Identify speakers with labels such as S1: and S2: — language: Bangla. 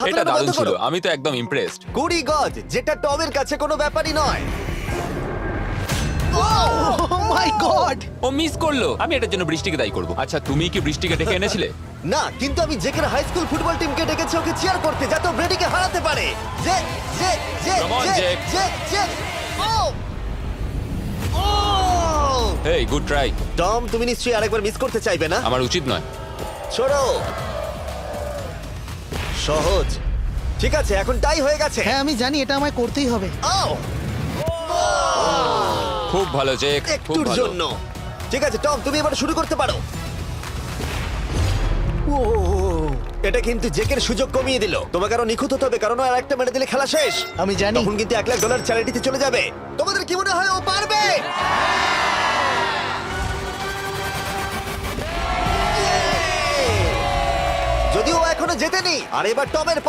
S1: এটা দারুণ ছিল, আমি তো একদম ইমপ্রেসড।
S2: 20 গজ, যেটা টমের কাছে কোনো ব্যাপারই নয়।
S3: ও মাই গড!
S1: ও মিস করলো। আমি এটার জন্য বৃষ্টিকে দায়ী করব। আচ্ছা, তুমি কি বৃষ্টিকে ডেকে এনেছিলে?
S2: না, কিন্তু আমি জেকের হাই স্কুল ফুটবল টিমকে ডেকেছি ওকে চিয়ার করতে, যাতে ও ব্রেডিকে হারাতে পারে। Jay Jay Jay
S1: Come on,
S2: Jay
S1: Jake.
S2: Jay Jay oh oh
S1: hey, good try.
S2: Tom, তুমি নিশ্চয়ই আরেকবার মিস করতে চাইবে না?
S1: আমার উচিত নয়।
S2: ছোড়ো। সহজ। ঠিক আছে, এখন টাই হয়ে গেছে।
S3: হ্যাঁ আমি জানি, এটা আমায় করতেই হবে।
S2: আও!
S1: খুব ভালো জেক, খুব
S2: একটুর
S1: ভালো।
S2: জন্য। ঠিক আছে টম, তুমি এবার শুরু করতে পারো। ও, এটা কিন্তু জেকের সুযোগ কমিয়ে দিল। তোমাকে আরো নিখুঁত হতে হবে, কারণ ও আর একটা মেরে দিলে খেলা শেষ।
S3: আমি জানি।
S2: তখন কিন্তু $1,00,000 চ্যারিটিতে চলে যাবে। তোমাদের কি মনে হয় ও পারবে? যদিও ও এখনো জেতেনি, আর এবার টমের